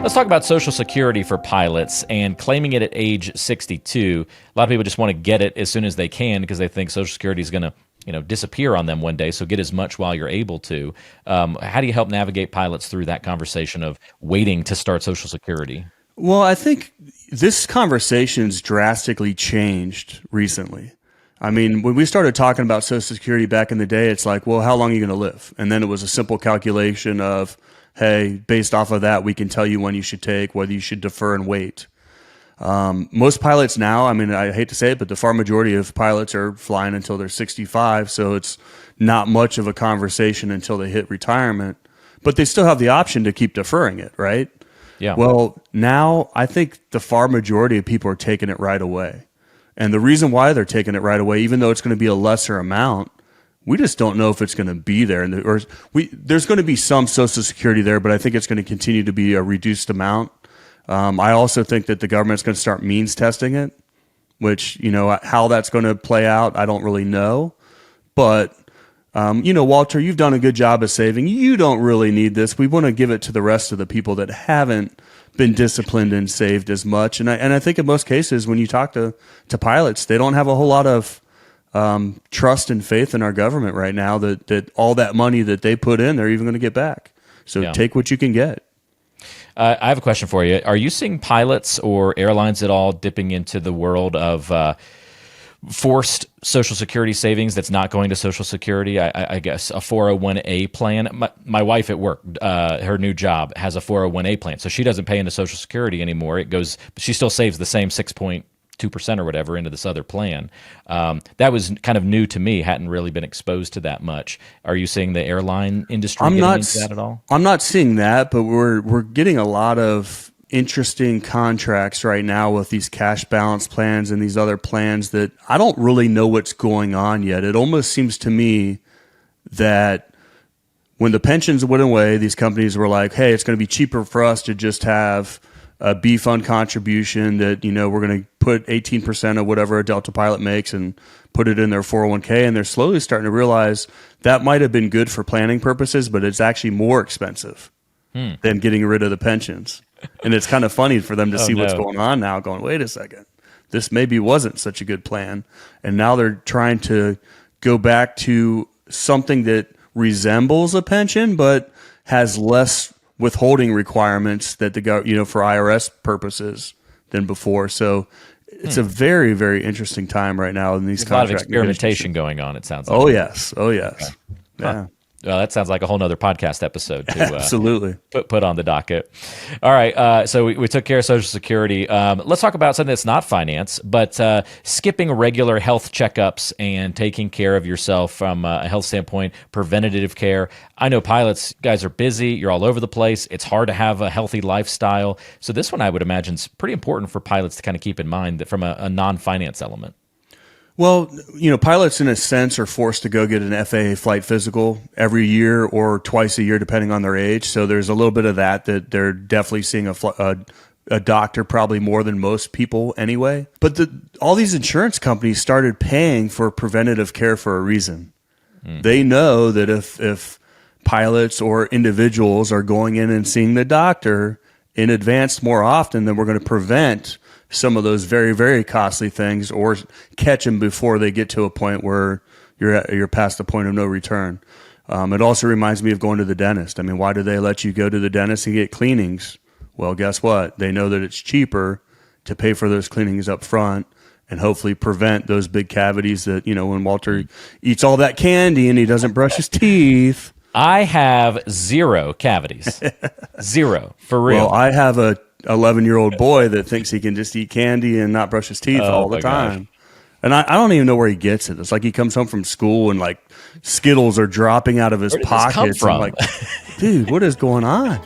Let's talk about Social Security for pilots and claiming it at age 62. A lot of people just want to get it as soon as they can because they think Social Security is going to disappear on them one day. So get as much while you're able to. How do you help navigate pilots through that conversation of waiting to start Social Security? Well, I think this conversation's drastically changed recently. I mean, when we started talking about Social Security back in the day, it's like, well, how long are you going to live? And then it was a simple calculation of, hey, based off of that, we can tell you when you should take, whether you should defer and wait. Most pilots now, I mean, I hate to say it, but the far majority of pilots are flying until they're 65. So it's not much of a conversation until they hit retirement, but they still have the option to keep deferring it, right? Yeah. Well, now I think the far majority of people are taking it right away. And the reason why they're taking it right away, even though it's going to be a lesser amount, we just don't know if it's going to be there. There's going to be some Social Security there, but I think it's going to continue to be a reduced amount. I also think that the government's going to start means testing it, which, how that's going to play out, I don't really know. But, Walter, you've done a good job of saving. You don't really need this. We want to give it to the rest of the people that haven't been disciplined and saved as much. And I think in most cases, when you talk to pilots, they don't have a whole lot of trust and faith in our government right now that all that money that they put in, they're even going to get back. So take what you can get. I have a question for you. Are you seeing pilots or airlines at all dipping into the world of forced Social Security savings that's not going to Social Security? I guess a 401a plan. My wife at work, her new job has a 401a plan, so she doesn't pay into Social Security anymore. It goes, she still saves the same 6.2% or whatever into this other plan. That was kind of new to me. Hadn't really been exposed to that much. Are you seeing the airline industry getting into that at all? I'm not seeing that, but we're getting a lot of interesting contracts right now with these cash balance plans and these other plans that I don't really know what's going on yet. It almost seems to me that when the pensions went away, these companies were like, hey, it's going to be cheaper for us to just have a B fund contribution that, we're going to put 18% of whatever a Delta pilot makes and put it in their 401k. And they're slowly starting to realize that might have been good for planning purposes, but it's actually more expensive than getting rid of the pensions. And it's kind of funny for them to see what's going on now, going, wait a second, this maybe wasn't such a good plan. And now they're trying to go back to something that resembles a pension, but has less withholding requirements that for IRS purposes than before. So it's a very, very interesting time right now in these There's a lot of experimentation going on, it sounds like. Oh, yes. Okay. Yeah. Well, that sounds like a whole nother podcast episode to absolutely put on the docket. All right, so we took care of Social Security. Let's talk about something that's not finance, but skipping regular health checkups and taking care of yourself from a health standpoint, preventative care. I know pilots, guys are busy. You're all over the place. It's hard to have a healthy lifestyle. So this one, I would imagine, is pretty important for pilots to kind of keep in mind that from a non-finance element. Well, pilots in a sense are forced to go get an FAA flight physical every year or twice a year, depending on their age. So there's a little bit of that they're definitely seeing a doctor, probably more than most people anyway. But all these insurance companies started paying for preventative care for a reason. They know that if pilots or individuals are going in and seeing the doctor in advance more often, then we're going to prevent some of those very, very costly things or catch them before they get to a point where you're past the point of no return. It also reminds me of going to the dentist. I mean, why do they let you go to the dentist and get cleanings? Well, guess what? They know that it's cheaper to pay for those cleanings up front and hopefully prevent those big cavities that, when Walter eats all that candy and he doesn't brush his teeth. I have 0 cavities. 0, for real. Well, I have a 11-year-old boy that thinks he can just eat candy and not brush his teeth all the time. Gosh. And I don't even know where he gets it. It's like he comes home from school and like Skittles are dropping out of his pockets. Where did this come from? I'm like, dude, what is going on?